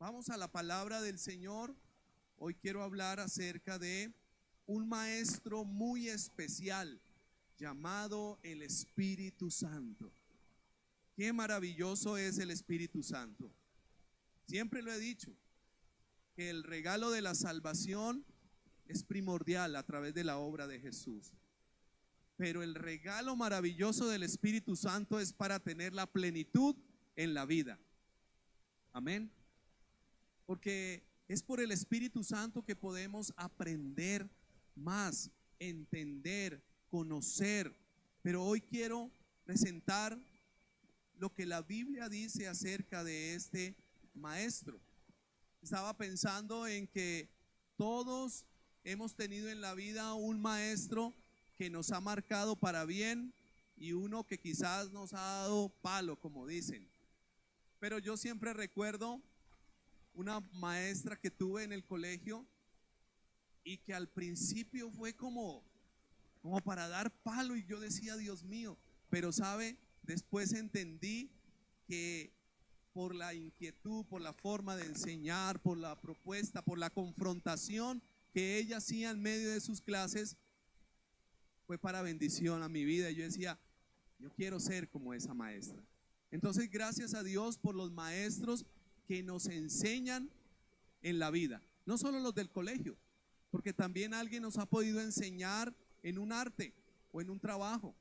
Vamos a la palabra del Señor. Hoy quiero hablar acerca de un maestro muy especial llamado el Espíritu Santo. Qué maravilloso es el Espíritu Santo. Siempre lo he dicho, que el regalo de la salvación es primordial a través de la obra de Jesús. Pero el regalo maravilloso del Espíritu Santo es para tener la plenitud en la vida. Amén. Porque es por el Espíritu Santo que podemos aprender más, entender, conocer. Pero hoy quiero presentar lo que la Biblia dice acerca de este maestro. Estaba pensando en que todos hemos tenido en la vida un maestro que nos ha marcado para bien y uno que quizás nos ha dado palo, como dicen. Pero yo siempre recuerdo una maestra que tuve en el colegio y que al principio fue como para dar palo, y yo decía, Dios mío, pero sabe, después entendí que por la inquietud, por la forma de enseñar, por la propuesta, por la confrontación que ella hacía en medio de sus clases, fue para bendición a mi vida. Y yo decía, yo quiero ser como esa maestra. Entonces, gracias a Dios por los maestros que nos enseñan en la vida, no solo los del colegio, porque también alguien nos ha podido enseñar en un arte o en un trabajo,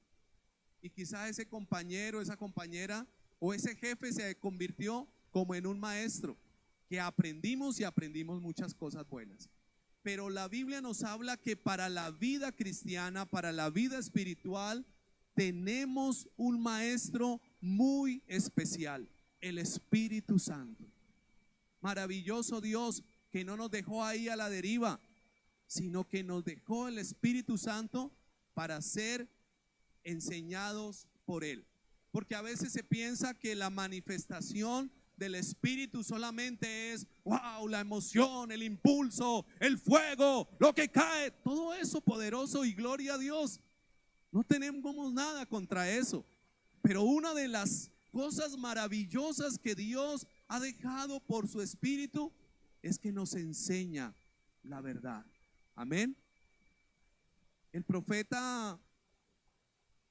y quizás ese compañero, esa compañera o ese jefe se convirtió como en un maestro que aprendimos y aprendimos muchas cosas buenas. Pero la Biblia nos habla que para la vida cristiana, para la vida espiritual, tenemos un maestro muy especial, el Espíritu Santo. Maravilloso Dios, que no nos dejó ahí a la deriva, sino que nos dejó el Espíritu Santo para ser enseñados por Él. Porque a veces se piensa que la manifestación del Espíritu solamente es, wow, la emoción, el impulso, el fuego, lo que cae, todo eso poderoso, y gloria a Dios. No tenemos nada contra eso. Pero una de las cosas maravillosas que Dios ha dejado por su Espíritu es que nos enseña la verdad. Amén. El profeta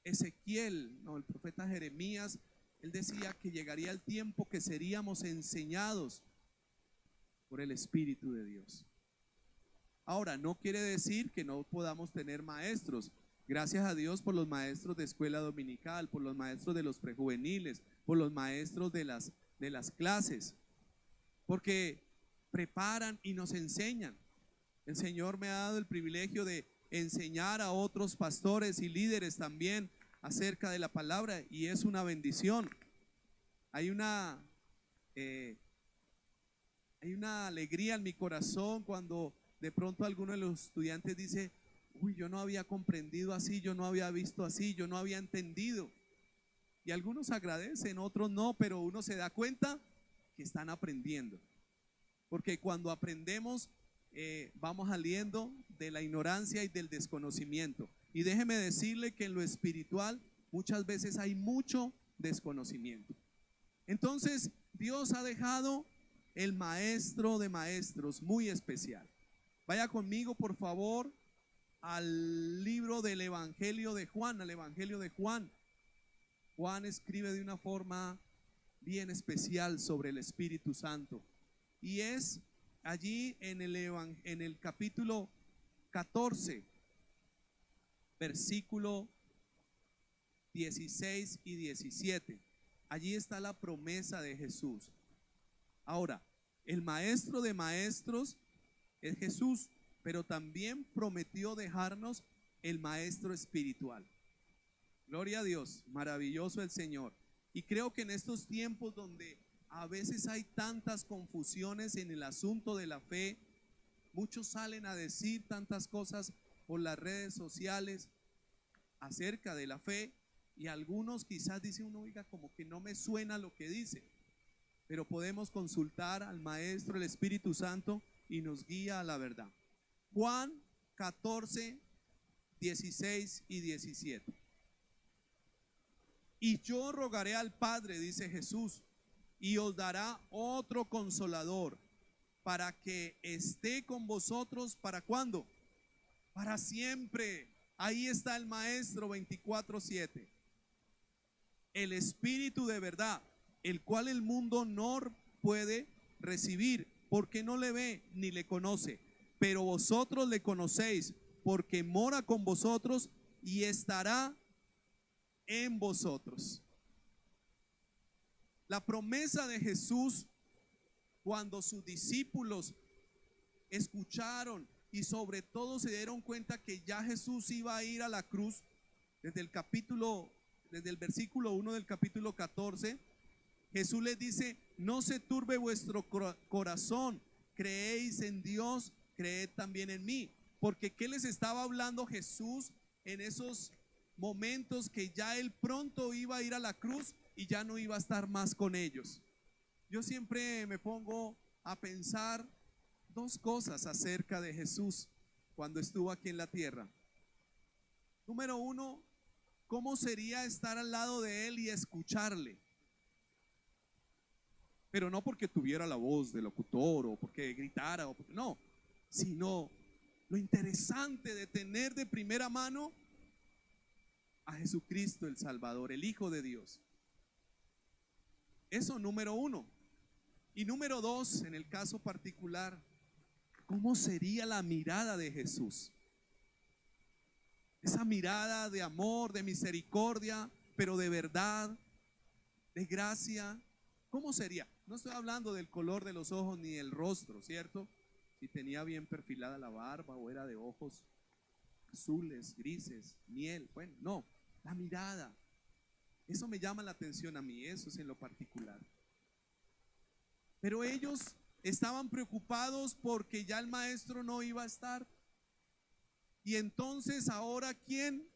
Ezequiel, no, el profeta Jeremías, él decía que llegaría el tiempo que seríamos enseñados por el Espíritu de Dios. Ahora, no quiere decir que no podamos tener maestros. Gracias a Dios por los maestros de escuela dominical, por los maestros de los prejuveniles, por los maestros de las clases, porque preparan y nos enseñan. El Señor me ha dado el privilegio de enseñar a otros pastores y líderes también acerca de la palabra, y es una bendición. Hay una alegría en mi corazón cuando de pronto alguno de los estudiantes dice, uy, yo no había comprendido así, yo no había visto así, yo no había entendido. Y algunos agradecen, otros no, pero uno se da cuenta que están aprendiendo. Porque cuando aprendemos, vamos saliendo de la ignorancia y del desconocimiento. Y déjeme decirle que en lo espiritual muchas veces hay mucho desconocimiento. Entonces, Dios ha dejado el maestro de maestros muy especial. Vaya conmigo, por favor, al libro del Evangelio de Juan, al Evangelio de Juan. Juan escribe de una forma bien especial sobre el Espíritu Santo, y es allí en el capítulo 14, versículo 16 y 17. Allí está la promesa de Jesús. Ahora, el maestro de maestros es Jesús, pero también prometió dejarnos el maestro espiritual. Gloria a Dios, maravilloso el Señor. Y creo que en estos tiempos donde a veces hay tantas confusiones en el asunto de la fe, muchos salen a decir tantas cosas por las redes sociales acerca de la fe, y algunos quizás dicen uno, oiga, como que no me suena lo que dice, pero podemos consultar al Maestro, el Espíritu Santo, y nos guía a la verdad. Juan 14, 16 y 17. Y yo rogaré al Padre, dice Jesús, y os dará otro consolador para que esté con vosotros. ¿Para cuándo? Para siempre. Ahí está el Maestro 24/7. El Espíritu de verdad, el cual el mundo no puede recibir porque no le ve ni le conoce, pero vosotros le conocéis porque mora con vosotros y estará en vosotros. La promesa de Jesús, cuando sus discípulos escucharon y sobre todo se dieron cuenta que ya Jesús iba a ir a la cruz, desde el versículo 1 del capítulo 14, Jesús les dice: no se turbe vuestro corazón, creéis en Dios, creed también en mí. Porque ¿qué les estaba hablando Jesús en esos momentos? Que ya él pronto iba a ir a la cruz y ya no iba a estar más con ellos. Yo siempre me pongo a pensar dos cosas acerca de Jesús cuando estuvo aquí en la tierra. Número uno, ¿cómo sería estar al lado de él y escucharle? Pero no porque tuviera la voz de locutor o porque gritara, no, sino lo interesante de tener de primera mano a Jesucristo el Salvador, el Hijo de Dios. Eso número uno. Y número dos, en el caso particular, ¿cómo sería la mirada de Jesús? Esa mirada de amor, de misericordia, pero de verdad, de gracia. ¿Cómo sería? No estoy hablando del color de los ojos ni del rostro, ¿cierto? Si tenía bien perfilada la barba o era de ojos azules, grises, miel. Bueno, no, la mirada. Eso me llama la atención a mí, eso es en lo particular. Pero ellos estaban preocupados porque ya el maestro no iba a estar. Y entonces ahora, ¿quién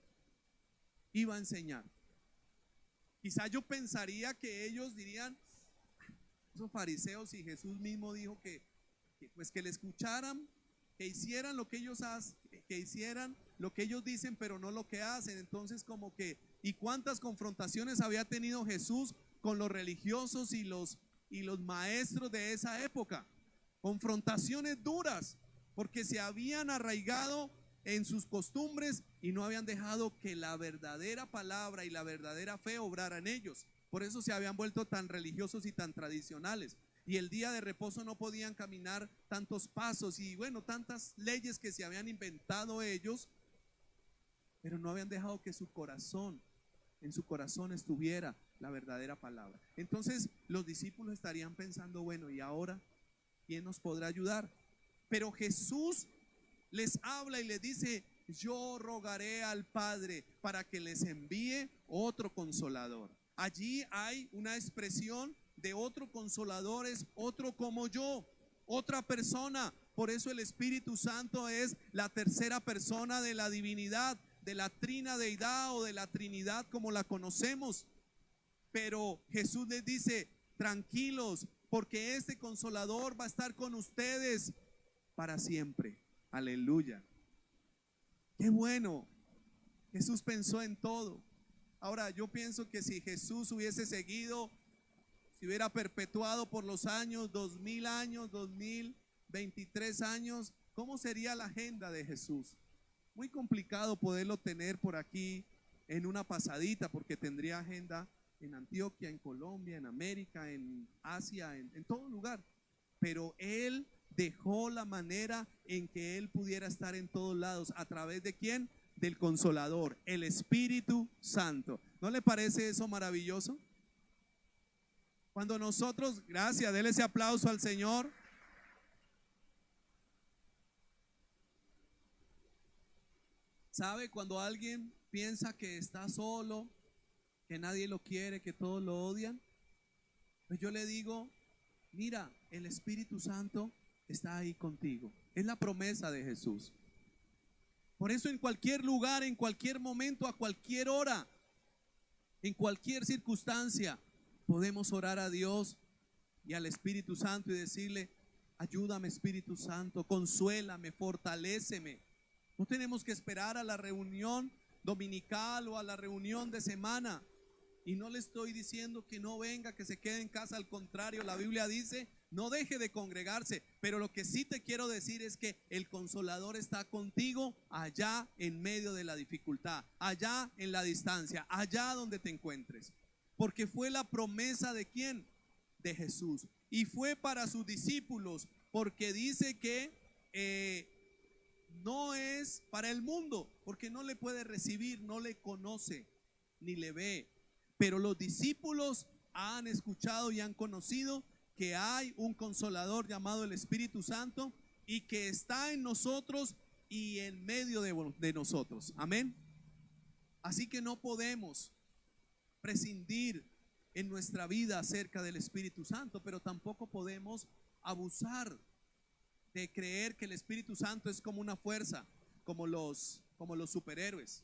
iba a enseñar? Quizá yo pensaría que ellos dirían: esos fariseos, y Jesús mismo dijo que le escucharan, que hicieran lo que ellos hacen, que hicieran lo que ellos dicen, pero no lo que hacen. Entonces, como que, ¿y cuántas confrontaciones había tenido Jesús con los religiosos y los maestros de esa época? Confrontaciones duras, porque se habían arraigado en sus costumbres y no habían dejado que la verdadera palabra y la verdadera fe obrara en ellos. Por eso se habían vuelto tan religiosos y tan tradicionales. Y el día de reposo no podían caminar tantos pasos y bueno, tantas leyes que se habían inventado ellos, pero no habían dejado que en su corazón estuviera la verdadera palabra. Entonces los discípulos estarían pensando: bueno, ¿y ahora quién nos podrá ayudar? Pero Jesús les habla y les dice: yo rogaré al Padre para que les envíe otro consolador. Allí hay una expresión de otro consolador, es otro como yo, otra persona. Por eso el Espíritu Santo es la tercera persona de la divinidad, de la trinadeidad o de la Trinidad como la conocemos. Pero Jesús les dice: tranquilos, porque este consolador va a estar con ustedes para siempre. Aleluya. Qué bueno. Jesús pensó en todo. Ahora, yo pienso que si Jesús hubiese seguido, si hubiera perpetuado por los años, 2000 años, 2023 años, ¿cómo sería la agenda de Jesús? Muy complicado poderlo tener por aquí en una pasadita, porque tendría agenda en Antioquia, en Colombia, en América, en Asia, en todo lugar. Pero Él dejó la manera en que Él pudiera estar en todos lados. ¿A través de quién? Del Consolador, el Espíritu Santo. ¿No le parece eso maravilloso? Cuando nosotros, gracias, déle ese aplauso al Señor. ¿Sabe? Cuando alguien piensa que está solo, que nadie lo quiere, que todos lo odian, pues yo le digo: mira, el Espíritu Santo está ahí contigo. Es la promesa de Jesús. Por eso en cualquier lugar, en cualquier momento, a cualquier hora, en cualquier circunstancia, podemos orar a Dios y al Espíritu Santo y decirle: ayúdame, Espíritu Santo, consuélame, fortaléceme. No tenemos que esperar a la reunión dominical o a la reunión de semana. Y no le estoy diciendo que no venga, que se quede en casa, al contrario, la Biblia dice, no deje de congregarse, pero lo que sí te quiero decir es que el Consolador está contigo allá en medio de la dificultad, allá en la distancia, allá donde te encuentres, porque fue la promesa de ¿quién? De Jesús, y fue para sus discípulos, porque dice que no es para el mundo, porque no le puede recibir, no le conoce, ni le ve. Pero los discípulos han escuchado y han conocido que hay un Consolador llamado el Espíritu Santo y que está en nosotros y en medio de nosotros. Amén. Así que no podemos prescindir en nuestra vida acerca del Espíritu Santo, pero tampoco podemos abusar de creer que el Espíritu Santo es como una fuerza, como los superhéroes.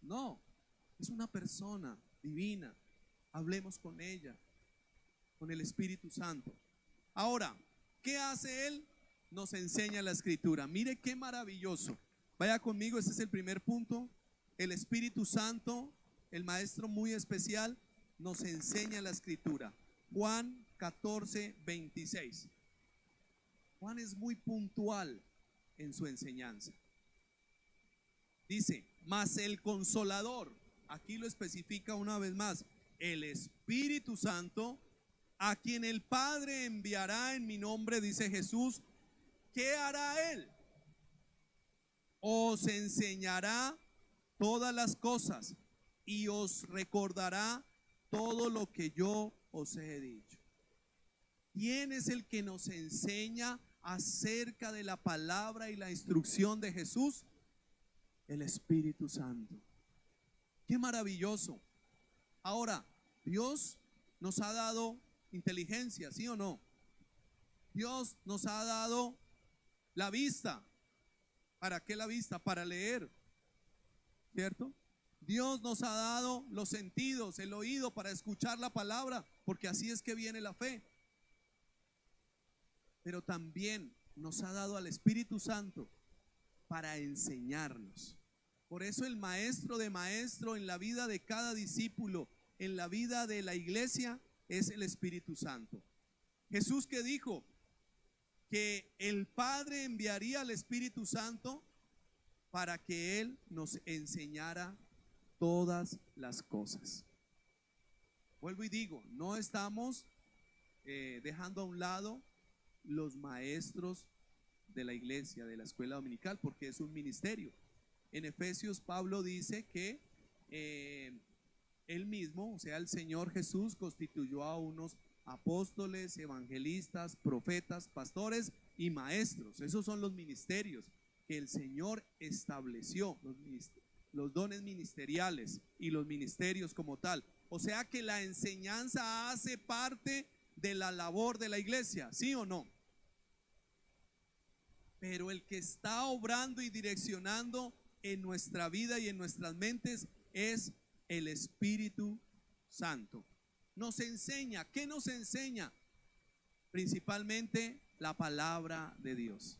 No, es una persona divina. Hablemos con ella, con el Espíritu Santo. Ahora, ¿qué hace Él? Nos enseña la Escritura. Mire qué maravilloso. Vaya conmigo, ese es el primer punto. El Espíritu Santo, el Maestro muy especial, nos enseña la Escritura. Juan 14, 26. Juan es muy puntual en su enseñanza. Dice, mas el Consolador, aquí lo especifica una vez más, el Espíritu Santo, a quien el Padre enviará en mi nombre, dice Jesús, ¿qué hará Él? Os enseñará todas las cosas y os recordará todo lo que yo os he dicho. ¿Quién es el que nos enseña acerca de la palabra y la instrucción de Jesús? El Espíritu Santo. Qué maravilloso. Ahora, Dios nos ha dado inteligencia, ¿sí o no? Dios nos ha dado la vista. ¿Para qué la vista? Para leer, ¿cierto? Dios nos ha dado los sentidos, el oído para escuchar la palabra, porque así es que viene la fe. Pero también nos ha dado al Espíritu Santo para enseñarnos. Por eso el maestro de maestro en la vida de cada discípulo, en la vida de la iglesia, es el Espíritu Santo. Jesús, que dijo que el Padre enviaría al Espíritu Santo para que Él nos enseñara todas las cosas. Vuelvo y digo, no estamos dejando a un lado los maestros de la iglesia, de la escuela dominical, porque es un ministerio. En Efesios, Pablo dice que él mismo, o sea, el Señor Jesús, constituyó a unos apóstoles, evangelistas, profetas, pastores y maestros. Esos son los ministerios que el Señor estableció, los dones ministeriales y los ministerios como tal. O sea que la enseñanza hace parte de la labor de la iglesia, ¿sí o no? Pero el que está obrando y direccionando en nuestra vida y en nuestras mentes es el Espíritu Santo. Nos enseña, ¿qué nos enseña? Principalmente la palabra de Dios.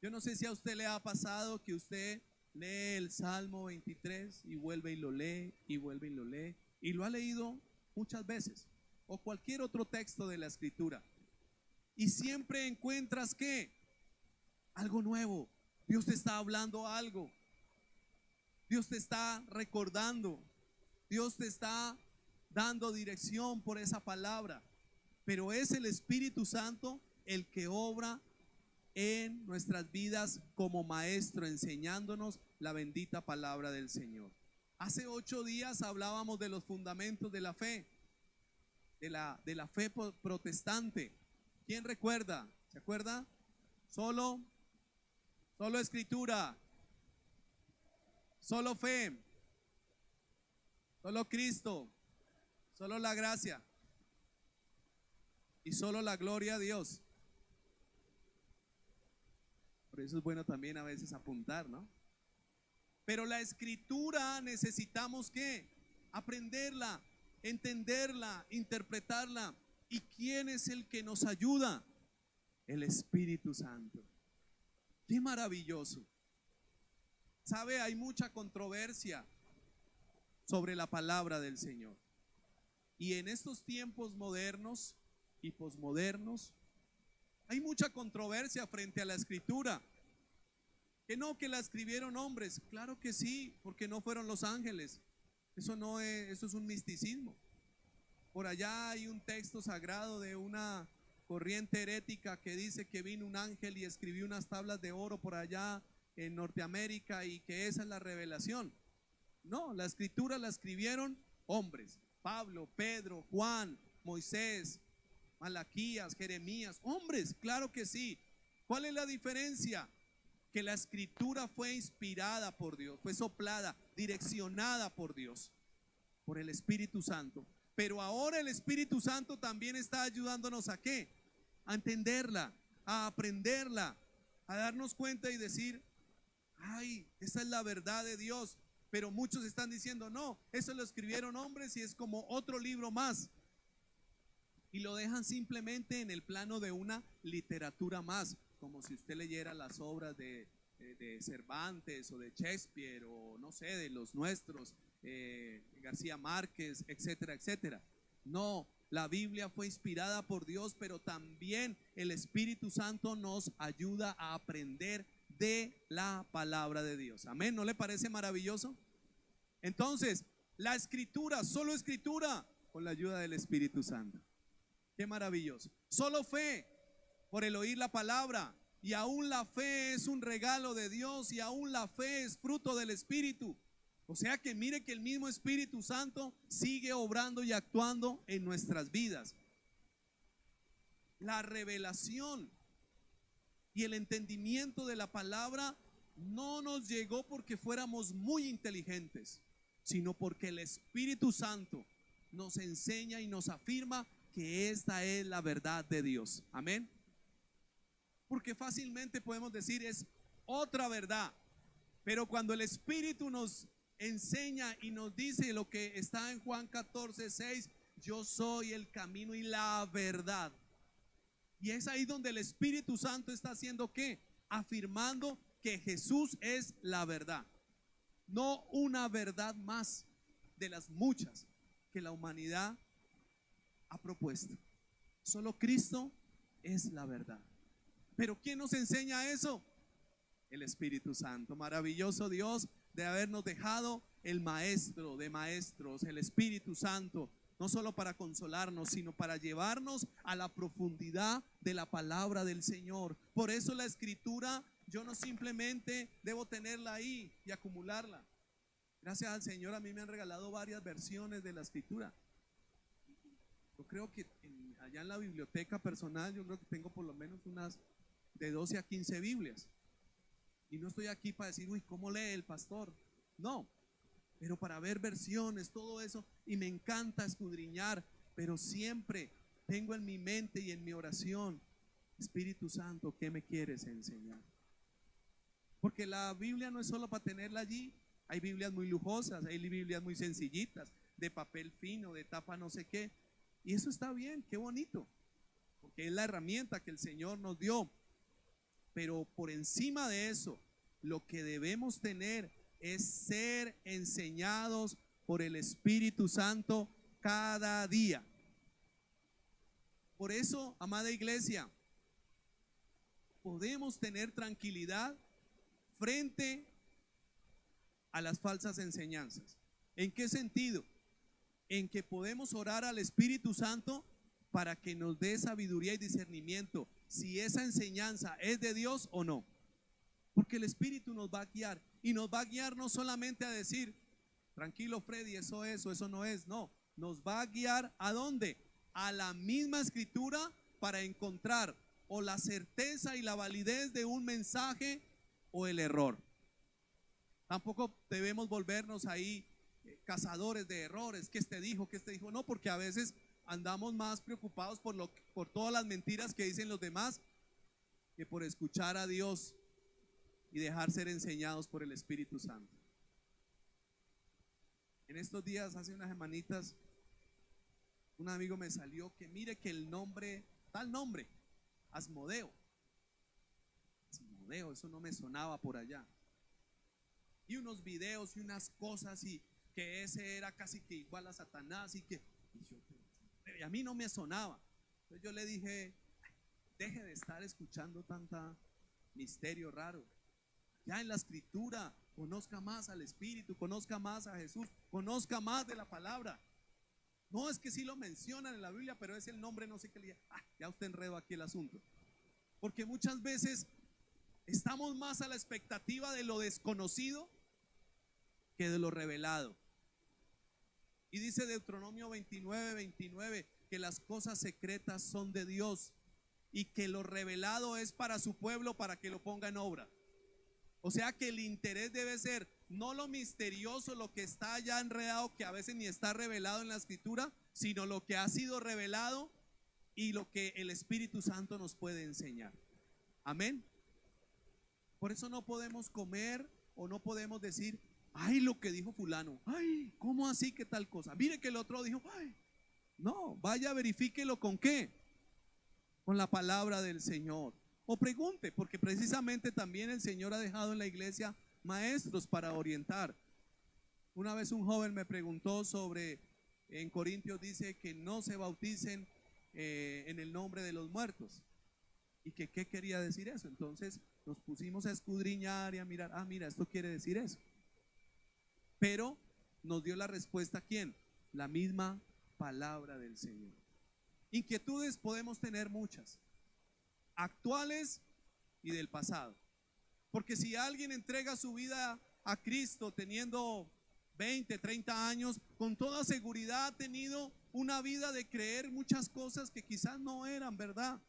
Yo no sé si a usted le ha pasado que usted lee el Salmo 23 y vuelve y lo lee y vuelve y lo lee y lo ha leído muchas veces, o cualquier otro texto de la Escritura, y siempre encuentras que algo nuevo. Dios te está hablando algo. Dios te está recordando. Dios te está dando dirección por esa palabra. Pero es el Espíritu Santo el que obra en nuestras vidas como maestro, enseñándonos la bendita palabra del Señor. Hace 8 días hablábamos de los fundamentos de la fe, de la fe protestante. ¿Quién recuerda? ¿Se acuerda? Solo Escritura, solo fe, solo Cristo, solo la gracia y solo la gloria a Dios. Por eso es bueno también a veces apuntar, ¿no? Pero la Escritura necesitamos ¿qué? Aprenderla, entenderla, interpretarla. ¿Y quién es el que nos ayuda? El Espíritu Santo. Qué maravilloso. Sabe, hay mucha controversia sobre la palabra del Señor. Y en estos tiempos modernos y posmodernos, hay mucha controversia frente a la escritura. Que no, que la escribieron hombres. Claro que sí, porque no fueron los ángeles. Eso no es, eso es un misticismo. Por allá hay un texto sagrado de una corriente herética que dice que vino un ángel y escribió unas tablas de oro por allá en Norteamérica y que esa es la revelación. No, la escritura la escribieron hombres. Pablo, Pedro, Juan, Moisés, Malaquías, Jeremías, hombres, claro que sí. ¿Cuál es la diferencia? Que la escritura fue inspirada por Dios, fue soplada, direccionada por Dios, por el Espíritu Santo. Pero ahora el Espíritu Santo también está ayudándonos ¿a qué? A entenderla, a aprenderla, a darnos cuenta y decir, ay, esa es la verdad de Dios. Pero muchos están diciendo, no, eso lo escribieron hombres y es como otro libro más. Y lo dejan simplemente en el plano de una literatura más, como si usted leyera las obras de Cervantes o de Shakespeare o no sé, de los nuestros, García Márquez, etcétera, etcétera. No, la Biblia fue inspirada por Dios, pero también el Espíritu Santo nos ayuda a aprender de la palabra de Dios. Amén, ¿no le parece maravilloso? Entonces, la escritura, solo escritura, con la ayuda del Espíritu Santo. Qué maravilloso. Solo fe por el oír la palabra. Y aún la fe es un regalo de Dios y aún la fe es fruto del Espíritu. O sea que mire que el mismo Espíritu Santo sigue obrando y actuando en nuestras vidas. La revelación y el entendimiento de la palabra no nos llegó porque fuéramos muy inteligentes, sino porque el Espíritu Santo nos enseña y nos afirma que esta es la verdad de Dios. Amén. Porque fácilmente podemos decir es otra verdad, pero cuando el Espíritu nos enseña y nos dice lo que está en Juan 14:6, yo soy el camino y la verdad. Y es ahí donde el Espíritu Santo está haciendo ¿qué? Afirmando que Jesús es la verdad. No una verdad más de las muchas que la humanidad ha propuesto. Solo Cristo es la verdad. Pero ¿quién nos enseña eso? El Espíritu Santo. Maravilloso Dios de habernos dejado el Maestro de maestros, el Espíritu Santo, no solo para consolarnos, sino para llevarnos a la profundidad de la palabra del Señor. Por eso la Escritura, yo no simplemente debo tenerla ahí y acumularla. Gracias al Señor a mí me han regalado varias versiones de la Escritura. Yo creo que allá en la biblioteca personal, yo creo que tengo por lo menos unas de 12 a 15 Biblias. Y no estoy aquí para decir, uy, ¿cómo lee el pastor? No, pero para ver versiones, todo eso. Y me encanta escudriñar, pero siempre tengo en mi mente y en mi oración, Espíritu Santo, ¿qué me quieres enseñar? Porque la Biblia no es solo para tenerla allí. Hay Biblias muy lujosas, hay Biblias muy sencillitas, de papel fino, de tapa no sé qué. Y eso está bien, qué bonito, porque es la herramienta que el Señor nos dio. Pero por encima de eso, lo que debemos tener es ser enseñados por el Espíritu Santo cada día. Por eso, amada iglesia, podemos tener tranquilidad frente a las falsas enseñanzas. ¿En qué sentido? En que podemos orar al Espíritu Santo para que nos dé sabiduría y discernimiento si esa enseñanza es de Dios o no. Porque el Espíritu nos va a guiar y nos va a guiar no solamente a decir, tranquilo Freddy, eso es o eso no es, no, nos va a guiar ¿a dónde? A la misma Escritura para encontrar o la certeza y la validez de un mensaje o el error. Tampoco debemos volvernos ahí cazadores de errores, que este dijo, no, porque a veces andamos más preocupados por todas las mentiras que dicen los demás que por escuchar a Dios y dejar ser enseñados por el Espíritu Santo. En estos días, hace unas semanitas, un amigo me salió que mire que el nombre, tal nombre, Asmodeo, eso no me sonaba por allá. y unos videos y unas cosas y que ese era casi que igual a Satanás y a mí no me sonaba. Entonces yo le dije, deje de estar escuchando tanta misterio raro. Ya en la escritura, conozca más al Espíritu, conozca más a Jesús, conozca más de la palabra. No, es que sí lo mencionan en la Biblia, pero es el nombre, no sé qué le diga. Ya usted enredó aquí el asunto. Porque muchas veces estamos más a la expectativa de lo desconocido que de lo revelado. Y dice Deuteronomio 29:29 que las cosas secretas son de Dios y que lo revelado es para su pueblo, para que lo ponga en obra. O sea que el interés debe ser no lo misterioso, lo que está ya enredado, que a veces ni está revelado en la escritura, sino lo que ha sido revelado y lo que el Espíritu Santo nos puede enseñar. Amén. Por eso no podemos comer o no podemos decir, ay, lo que dijo fulano, ay, ¿cómo así que tal cosa? Mire que el otro dijo, ay. No, vaya, verifíquelo con qué, con la palabra del Señor. O pregunte, porque precisamente también el Señor ha dejado en la iglesia maestros para orientar. Una vez un joven me preguntó sobre, en Corintios dice que no se bauticen en el nombre de los muertos. Y que qué quería decir eso. Entonces nos pusimos a escudriñar y a mirar, mira, esto quiere decir eso. Pero nos dio la respuesta ¿quién? La misma palabra del Señor. Inquietudes podemos tener muchas, actuales y del pasado. Porque si alguien entrega su vida a Cristo teniendo 20, 30 años, con toda seguridad ha tenido una vida de creer muchas cosas que quizás no eran verdad.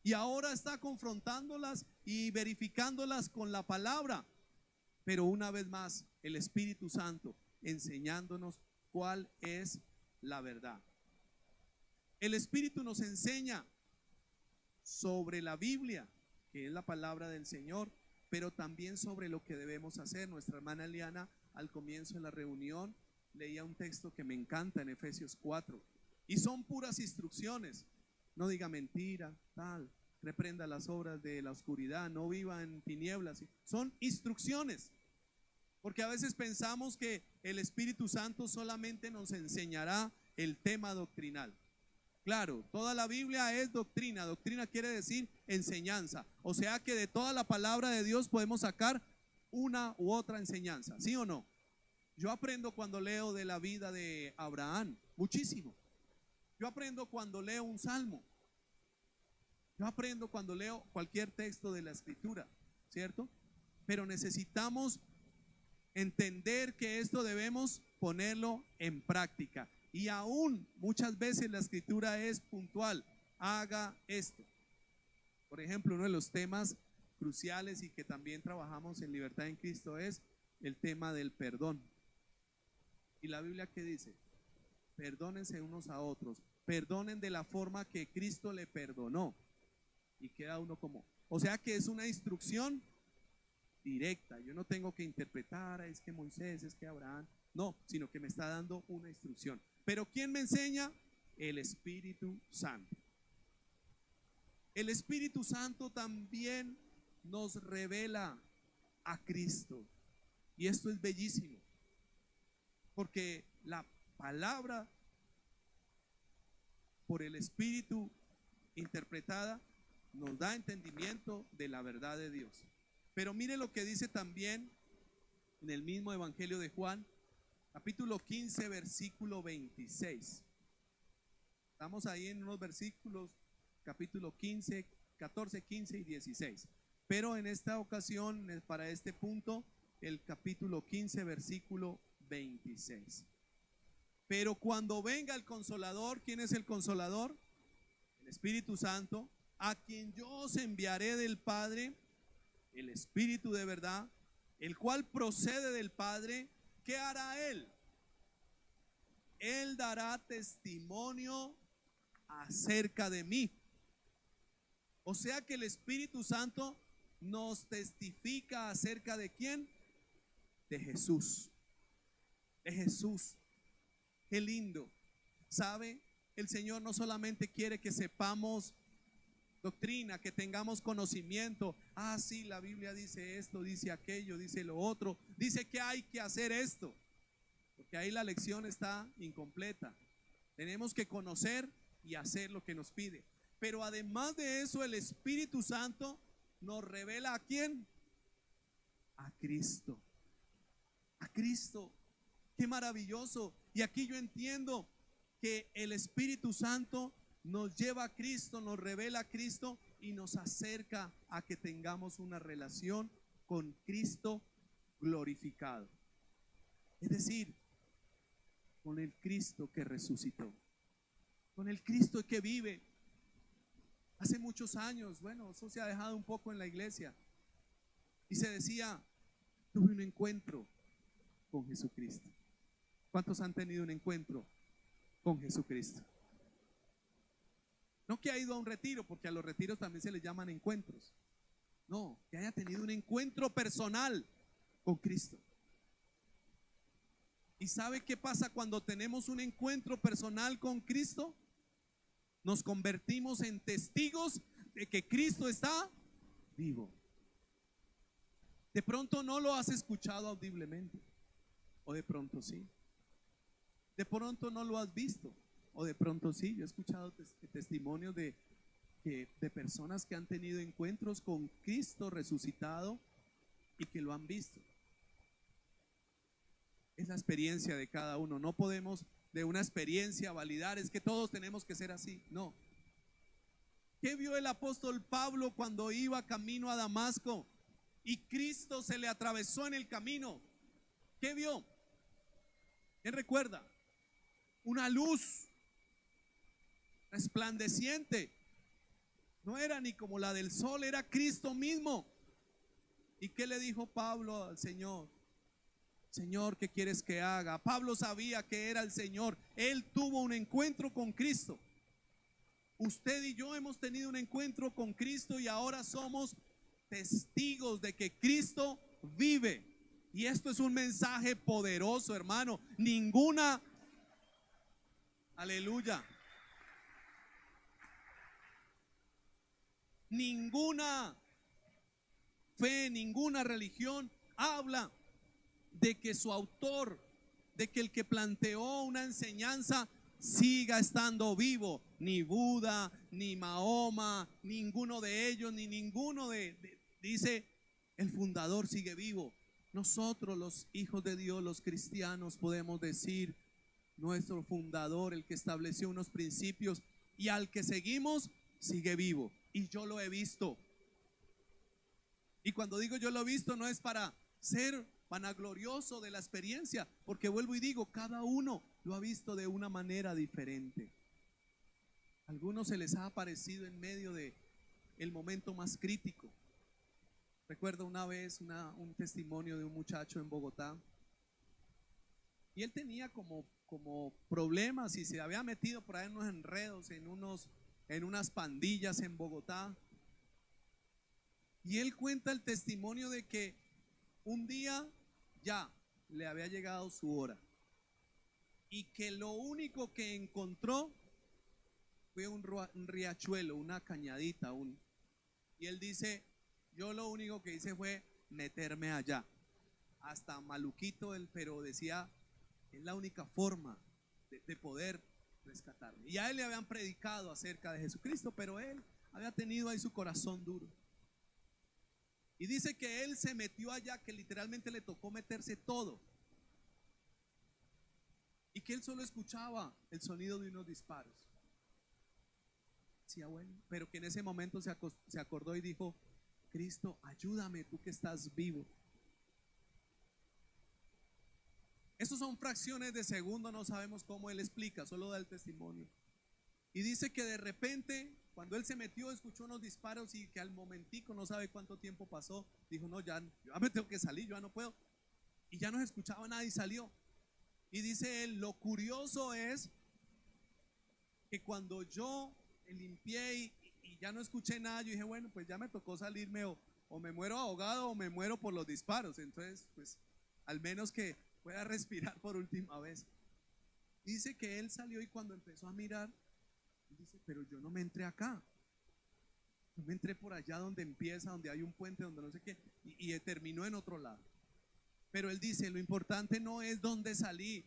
Y ahora está confrontándolas y verificándolas con la palabra. Pero una vez más, el Espíritu Santo enseñándonos cuál es la verdad. El Espíritu nos enseña sobre la Biblia, que es la palabra del Señor, pero también sobre lo que debemos hacer. Nuestra hermana Eliana al comienzo de la reunión leía un texto que me encanta en Efesios 4 y son puras instrucciones. No diga mentira, tal, reprenda las obras de la oscuridad, no viva en tinieblas. Son instrucciones, porque a veces pensamos que el Espíritu Santo solamente nos enseñará el tema doctrinal. Claro, toda la Biblia es doctrina. Doctrina quiere decir enseñanza. O sea que de toda la palabra de Dios podemos sacar una u otra enseñanza, ¿sí o no? Yo aprendo cuando leo de la vida de Abraham, muchísimo. Yo aprendo cuando leo un salmo. Yo aprendo cuando leo cualquier texto de la escritura, ¿cierto? Pero necesitamos entender que esto debemos ponerlo en práctica. Y aún muchas veces la escritura es puntual, haga esto. Por ejemplo, uno de los temas cruciales y que también trabajamos en Libertad en Cristo es el tema del perdón. ¿Y la Biblia qué dice? Perdónense unos a otros, perdonen de la forma que Cristo le perdonó. Y queda uno como, o sea que es una instrucción directa. Yo no tengo que interpretar, es que Moisés, es que Abraham, no, sino que me está dando una instrucción. Pero ¿quién me enseña? El Espíritu Santo. El Espíritu Santo también nos revela a Cristo. Y esto es bellísimo, porque la palabra por el Espíritu interpretada nos da entendimiento de la verdad de Dios. Pero mire lo que dice también en el mismo Evangelio de Juan, capítulo 15, versículo 26. Estamos ahí en unos versículos, capítulo 15, 14, 15 y 16. Pero en esta ocasión, para este punto, el capítulo 15, versículo 26. Pero cuando venga el Consolador, ¿quién es el Consolador? El Espíritu Santo, a quien yo os enviaré del Padre, el Espíritu de verdad, el cual procede del Padre. ¿Qué hará Él? Él dará testimonio acerca de mí. O sea que el Espíritu Santo nos testifica acerca de ¿quién? De Jesús. De Jesús. Qué lindo. ¿Sabe? El Señor no solamente quiere que sepamos doctrina, que tengamos conocimiento. Ah, sí, la Biblia dice esto, dice aquello, dice lo otro, dice que hay que hacer esto, porque ahí la lección está incompleta. Tenemos que conocer y hacer lo que nos pide. Pero además de eso, el Espíritu Santo nos revela ¿a quién? A Cristo. A Cristo. Qué maravilloso. Y aquí yo entiendo que el Espíritu Santo nos lleva a Cristo, nos revela a Cristo y nos acerca a que tengamos una relación con Cristo glorificado. Es decir, con el Cristo que resucitó, con el Cristo que vive. Hace muchos años, bueno, eso se ha dejado un poco en la iglesia, y se decía: tuve un encuentro con Jesucristo. ¿Cuántos han tenido un encuentro con Jesucristo? No que ha ido a un retiro, porque a los retiros también se les llaman encuentros. No, que haya tenido un encuentro personal con Cristo. ¿Y sabe qué pasa cuando tenemos un encuentro personal con Cristo? Nos convertimos en testigos de que Cristo está vivo. De pronto no lo has escuchado audiblemente, o de pronto sí. De pronto no lo has visto, o de pronto sí. Yo he escuchado testimonios de personas que han tenido encuentros con Cristo resucitado y que lo han visto. Es la experiencia de cada uno. No podemos de una experiencia validar, es que todos tenemos que ser así. No. ¿Qué vio el apóstol Pablo cuando iba camino a Damasco y Cristo se le atravesó en el camino? ¿Qué vio? ¿Quién recuerda? Una luz resplandeciente. No era ni como la del sol, era Cristo mismo. ¿Y qué le dijo Pablo al Señor? Señor, ¿qué quieres que haga? Pablo sabía que era el Señor. Él tuvo un encuentro con Cristo. Usted y yo hemos tenido un encuentro con Cristo y ahora somos testigos de que Cristo vive. Y esto es un mensaje poderoso, hermano. Aleluya. Ninguna fe, ninguna religión habla de que su autor, de que el que planteó una enseñanza siga estando vivo. Ni Buda, ni Mahoma, ninguno de ellos, ni ninguno dice el fundador sigue vivo. Nosotros, los hijos de Dios, los cristianos, podemos decir nuestro fundador, el que estableció unos principios y al que seguimos, sigue vivo. Y yo lo he visto. Y cuando digo yo lo he visto, no es para ser vanaglorioso de la experiencia, porque vuelvo y digo, cada uno lo ha visto de una manera diferente. A algunos se les ha aparecido en medio de el momento más crítico. Recuerdo una vez un testimonio de un muchacho en Bogotá, y él tenía como problemas y se había metido por ahí en unos enredos, en unas pandillas en Bogotá. Y él cuenta el testimonio de que un día ya le había llegado su hora y que lo único que encontró fue un riachuelo, una cañadita, y él dice: yo lo único que hice fue meterme allá, hasta maluquito él, pero decía, es la única forma de poder rescatarme. Y a él le habían predicado acerca de Jesucristo, pero él había tenido ahí su corazón duro. Y dice que él se metió allá, que literalmente le tocó meterse todo. Y que él solo escuchaba el sonido de unos disparos. Sí, bueno, pero que en ese momento se acordó y dijo: Cristo, ayúdame, tú que estás vivo. Esos son fracciones de segundo, no sabemos cómo él explica, solo da el testimonio. Y dice que de repente, cuando él se metió, escuchó unos disparos y que al momentico, no sabe cuánto tiempo pasó, dijo: no, ya me tengo que salir, yo ya no puedo. Y ya no se escuchaba nada y salió. Y dice él: lo curioso es que cuando yo limpié y ya no escuché nada, yo dije: bueno, pues ya me tocó salirme, o me muero ahogado o me muero por los disparos. Entonces, pues al menos que pueda respirar por última vez. Dice que él salió y cuando empezó a mirar, dice: pero yo no me entré acá. Yo me entré por allá donde empieza, donde hay un puente, donde no sé qué, y terminó en otro lado. Pero él dice, lo importante no es dónde salí,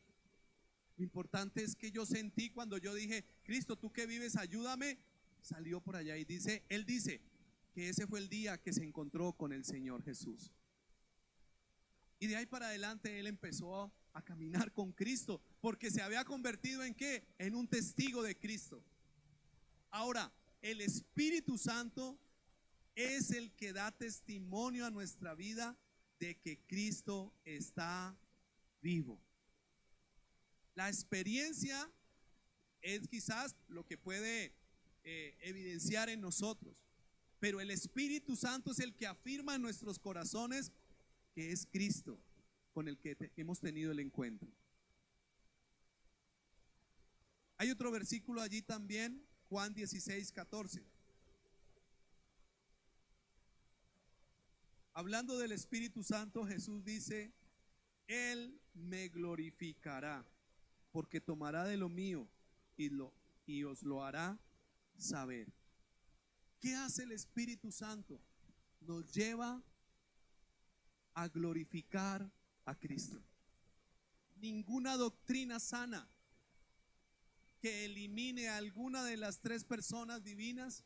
lo importante es que yo sentí cuando yo dije, Cristo, tú que vives, ayúdame, salió por allá y dice, él dice que ese fue el día que se encontró con el Señor Jesús. Y de ahí para adelante él empezó a caminar con Cristo, porque se había convertido en ¿qué? En un testigo de Cristo. Ahora, el Espíritu Santo es el que da testimonio a nuestra vida de que Cristo está vivo. La experiencia es quizás lo que puede evidenciar en nosotros, pero el Espíritu Santo es el que afirma en nuestros corazones que es Cristo con el que hemos tenido el encuentro. Hay otro versículo allí también, Juan 16:14. Hablando del Espíritu Santo, Jesús dice, Él me glorificará, porque tomará de lo mío y os lo hará saber. ¿Qué hace el Espíritu Santo? Nos lleva a glorificar a Cristo. Ninguna doctrina sana que elimine a alguna de las tres personas divinas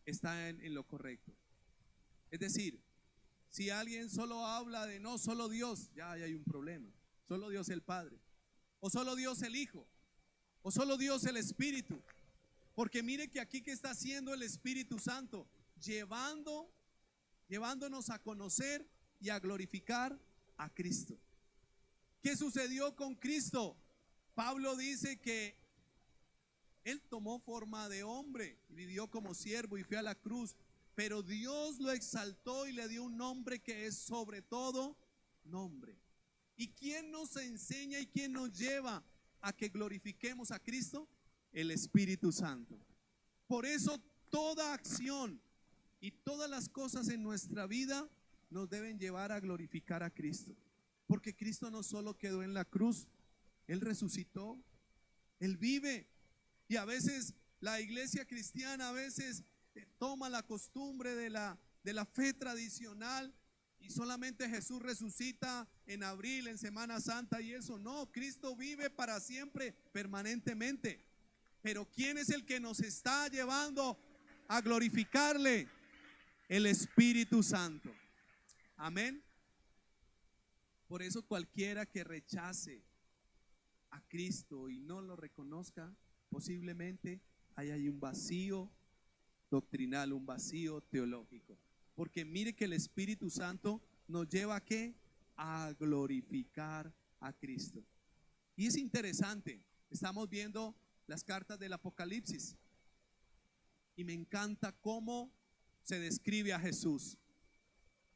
está en lo correcto. Es decir, si alguien solo habla de no, solo Dios, ya hay un problema. Solo Dios el Padre, o solo Dios el Hijo, o solo Dios el Espíritu. Porque mire que aquí que está haciendo el Espíritu Santo, llevándonos a conocer y a glorificar a Cristo. ¿Qué sucedió con Cristo? Pablo dice que Él tomó forma de hombre y vivió como siervo y fue a la cruz, pero Dios lo exaltó y le dio un nombre que es sobre todo nombre. ¿Y quién nos enseña y quién nos lleva a que glorifiquemos a Cristo? El Espíritu Santo. Por eso toda acción y todas las cosas en nuestra vida nos deben llevar a glorificar a Cristo. Porque Cristo no solo quedó en la cruz, Él resucitó, Él vive. Y a veces la iglesia cristiana toma la costumbre de la fe tradicional y solamente Jesús resucita en abril, en Semana Santa y eso. No, Cristo vive para siempre, permanentemente. Pero ¿quién es el que nos está llevando a glorificarle? El Espíritu Santo. Amén. Por eso cualquiera que rechace a Cristo y no lo reconozca, posiblemente hay un vacío doctrinal, un vacío teológico. Porque mire que el Espíritu Santo nos lleva ¿a qué? A glorificar a Cristo. Y es interesante, estamos viendo las cartas del Apocalipsis y me encanta cómo se describe a Jesús,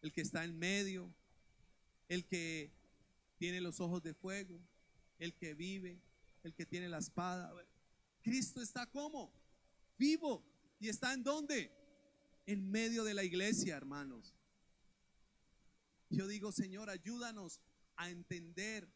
el que está en medio, el que tiene los ojos de fuego, el que vive, el que tiene la espada. Cristo está como vivo y está en ¿dónde? En medio de la iglesia, hermanos. Yo digo, Señor, ayúdanos a entender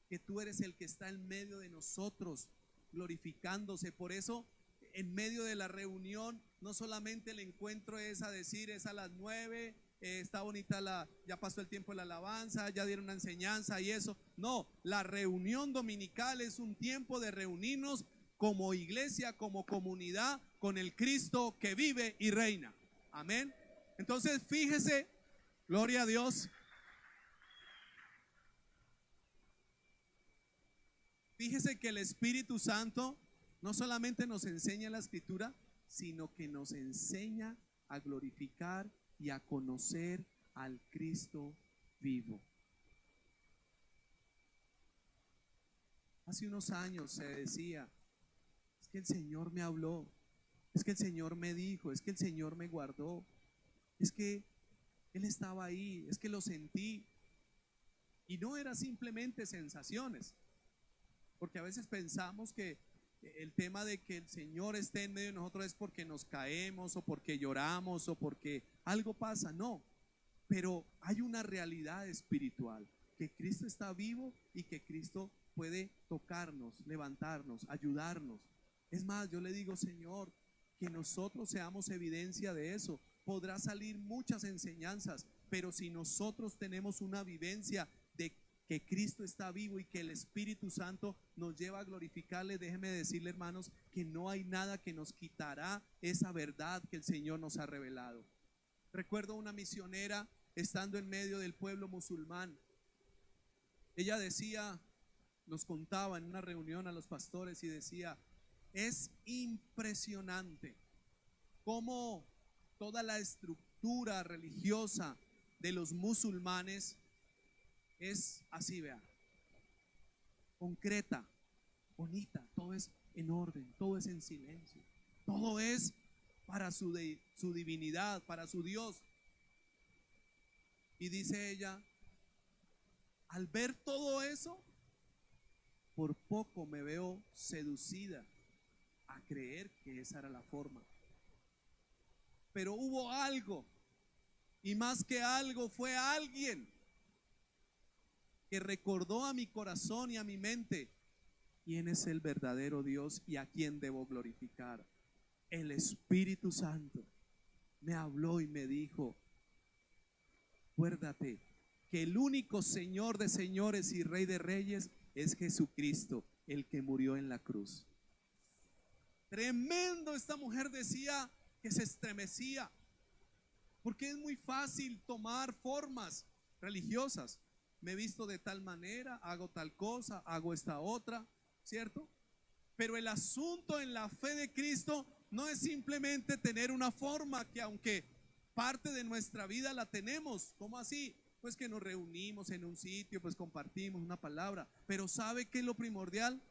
que tú eres el que está en medio de nosotros, glorificándose. Por eso, en medio de la reunión, no solamente el encuentro es a decir, es a las 9, está bonita ya pasó el tiempo de la alabanza, ya dieron una enseñanza y eso. No, la reunión dominical es un tiempo de reunirnos como iglesia, como comunidad, con el Cristo que vive y reina. Amén. Entonces, fíjese, gloria a Dios. Fíjese que el Espíritu Santo no solamente nos enseña la Escritura, sino que nos enseña a glorificar y a conocer al Cristo vivo. Hace unos años se decía, es que el Señor me habló, es que el Señor me dijo, es que el Señor me guardó, es que Él estaba ahí, es que lo sentí. Y no era simplemente sensaciones, porque a veces pensamos que el tema de que el Señor esté en medio de nosotros es porque nos caemos o porque lloramos o porque algo pasa. No, pero hay una realidad espiritual, que Cristo está vivo y que Cristo puede tocarnos, levantarnos, ayudarnos. Es más, yo le digo, Señor, que nosotros seamos evidencia de eso. Podrá salir muchas enseñanzas, pero si nosotros tenemos una vivencia de que Cristo está vivo y que el Espíritu Santo nos lleva a glorificarle, déjeme decirle, hermanos, que no hay nada que nos quitará esa verdad que el Señor nos ha revelado. Recuerdo una misionera estando en medio del pueblo musulmán. Ella decía, nos contaba en una reunión a los pastores y decía: es impresionante cómo toda la estructura religiosa de los musulmanes es así, vea, concreta, bonita, todo es en orden, todo es en silencio, todo es para su divinidad, para su Dios. Y dice ella, al ver todo eso, por poco me veo seducida a creer que esa era la forma. Pero hubo algo, y más que algo, fue alguien que recordó a mi corazón y a mi mente quién es el verdadero Dios y a quién debo glorificar. El Espíritu Santo me habló y me dijo: acuérdate que el único Señor de señores y Rey de reyes es Jesucristo, el que murió en la cruz. Tremendo. Esta mujer decía que se estremecía, porque es muy fácil tomar formas religiosas. Me he visto de tal manera, hago tal cosa, hago esta otra, ¿cierto? Pero el asunto en la fe de Cristo no es simplemente tener una forma que, aunque parte de nuestra vida la tenemos. ¿Cómo así? Pues que nos reunimos en un sitio, pues compartimos una palabra. Pero ¿sabe qué es lo primordial?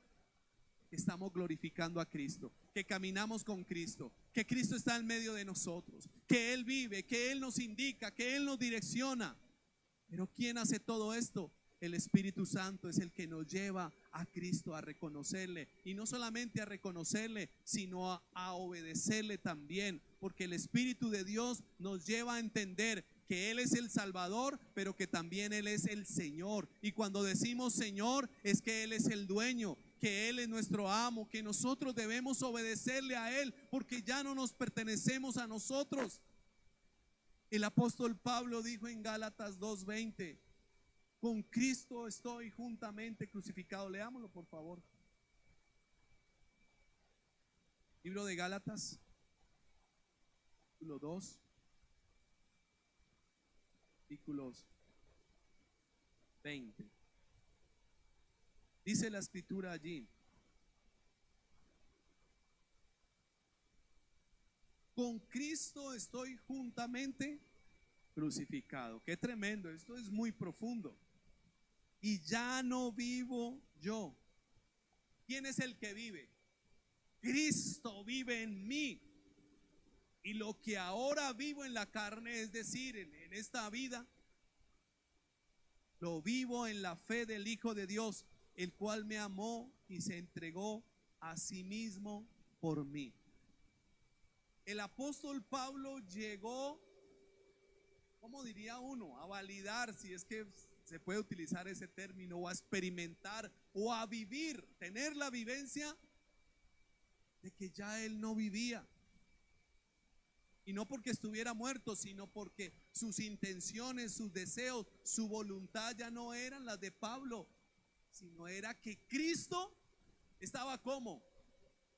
Estamos glorificando a Cristo, que caminamos con Cristo, que Cristo está en medio de nosotros, que Él vive, que Él nos indica, que Él nos direcciona. Pero ¿quién hace todo esto? El Espíritu Santo es el que nos lleva a Cristo a reconocerle, y no solamente a reconocerle, sino a obedecerle también, porque el Espíritu de Dios nos lleva a entender que Él es el Salvador, pero que también Él es el Señor. Y cuando decimos Señor, es que Él es el dueño, que Él es nuestro amo, que nosotros debemos obedecerle a Él, porque ya no nos pertenecemos a nosotros. El apóstol Pablo dijo en Gálatas 2:20: con Cristo estoy juntamente crucificado. Leámoslo, por favor. Libro de Gálatas, capítulo 2, versículos 20. Dice la escritura allí: con Cristo estoy juntamente crucificado. Qué tremendo, esto es muy profundo. Y ya no vivo yo. ¿Quién es el que vive? Cristo vive en mí. Y lo que ahora vivo en la carne, es decir, en esta vida, lo vivo en la fe del Hijo de Dios, el cual me amó y se entregó a sí mismo por mí. El apóstol Pablo llegó, ¿cómo diría uno?, a validar, si es que se puede utilizar ese término, o a experimentar, o a vivir, tener la vivencia de que ya él no vivía. Y no porque estuviera muerto, sino porque sus intenciones, sus deseos, su voluntad ya no eran las de Pablo, sino era que Cristo estaba como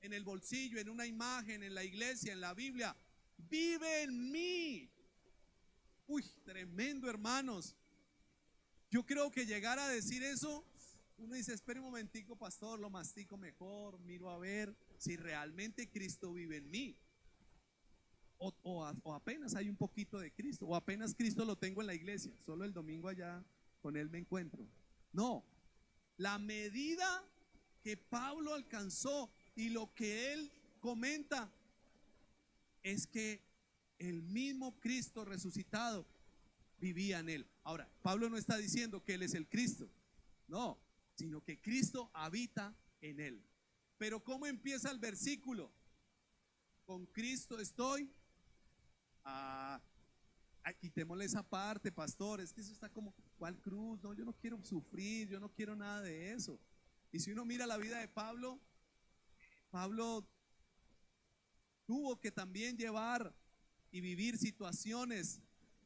en el bolsillo, en una imagen, en la iglesia, en la Biblia. Vive en mí. Uy, tremendo, hermanos. Yo creo que llegar a decir eso, uno dice: espere un momentico, pastor, lo mastico mejor, miro a ver si realmente Cristo vive en mí. O apenas hay un poquito de Cristo, o apenas Cristo lo tengo en la iglesia, solo el domingo allá con Él me encuentro. No, la medida que Pablo alcanzó y lo que él comenta es que el mismo Cristo resucitado vivía en él. Ahora, Pablo no está diciendo que él es el Cristo, no, sino que Cristo habita en él. Pero ¿cómo empieza el versículo? Con Cristo estoy. Quitémosle esa parte, pastor, es que eso está como, ¿cuál cruz? No, yo no quiero sufrir, yo no quiero nada de eso. Y si uno mira la vida de Pablo, Pablo tuvo que también llevar y vivir situaciones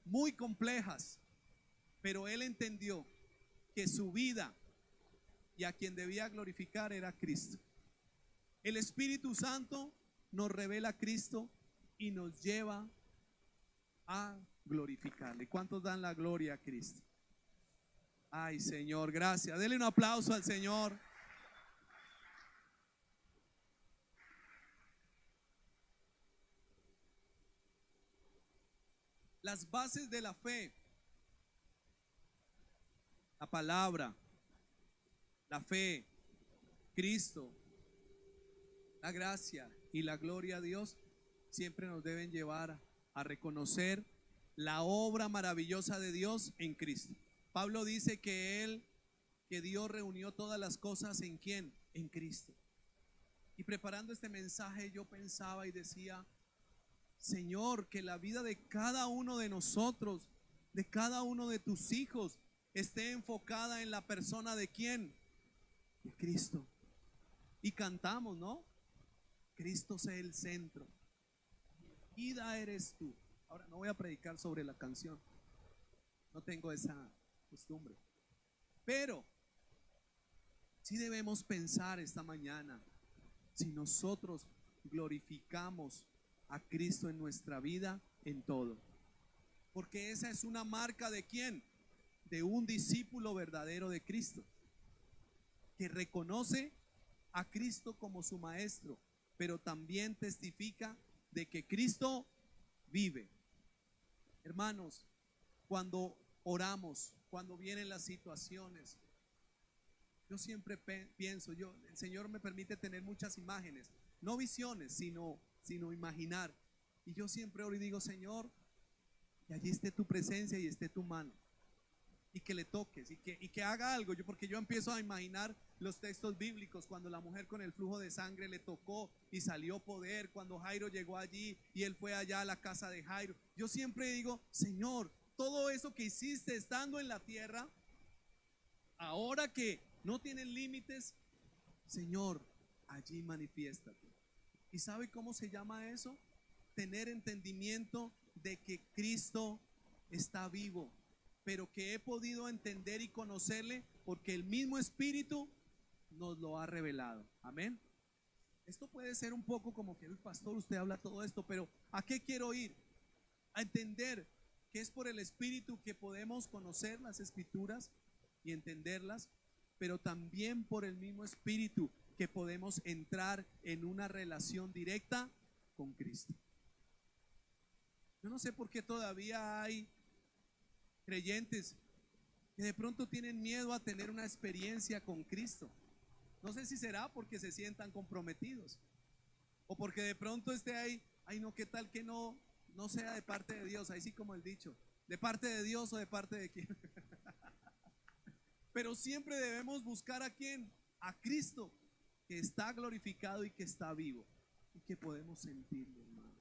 muy complejas, pero él entendió que su vida y a quien debía glorificar era Cristo. El Espíritu Santo nos revela a Cristo y nos lleva a glorificarle. ¿Cuántos dan la gloria a Cristo? Ay, Señor, gracias. Dele un aplauso al Señor. Las bases de la fe, la palabra, la fe, Cristo, la gracia y la gloria a Dios siempre nos deben llevar a reconocer la obra maravillosa de Dios en Cristo. Pablo dice que Dios reunió todas las cosas ¿en quién? En Cristo. Y preparando este mensaje yo pensaba y decía, Señor, que la vida de cada uno de nosotros, de cada uno de tus hijos, esté enfocada en la persona de quién? De Cristo. Y cantamos, ¿no? Cristo sea el centro. Vida eres tú. Ahora no voy a predicar sobre la canción. No tengo esa costumbre. Pero sí debemos pensar esta mañana si nosotros glorificamos a Cristo en nuestra vida en todo. Porque esa es una marca de quién? De un discípulo verdadero de Cristo, que reconoce a Cristo como su maestro, pero también testifica de que Cristo vive. Hermanos, cuando oramos, cuando vienen las situaciones, yo siempre pienso, el Señor me permite tener muchas imágenes, no visiones, sino imaginar. Y yo siempre oro y digo, Señor, que allí esté tu presencia y esté tu mano, y que le toques y que haga algo. Porque yo empiezo a imaginar los textos bíblicos, cuando la mujer con el flujo de sangre le tocó y salió poder, cuando Jairo llegó allí y él fue allá a la casa de Jairo. Yo siempre digo, Señor, todo eso que hiciste estando en la tierra, ahora que no tienen límites, Señor, allí manifiéstate. ¿Y sabe cómo se llama eso? Tener entendimiento de que Cristo está vivo, pero que he podido entender y conocerle porque el mismo Espíritu nos lo ha revelado. Amén. Esto puede ser un poco como que el pastor, usted habla todo esto, pero ¿a qué quiero ir? A entender que es por el Espíritu que podemos conocer las Escrituras y entenderlas, pero también por el mismo Espíritu que podemos entrar en una relación directa con Cristo. Yo no sé por qué todavía hay creyentes que de pronto tienen miedo a tener una experiencia con Cristo. No sé si será porque se sientan comprometidos o porque de pronto esté ahí, ay no, qué tal que no sea de parte de Dios, ahí sí como el dicho, de parte de Dios o de parte de quién. Pero siempre debemos buscar a quién, a Cristo, que está glorificado y que está vivo y que podemos sentirlo, hermano.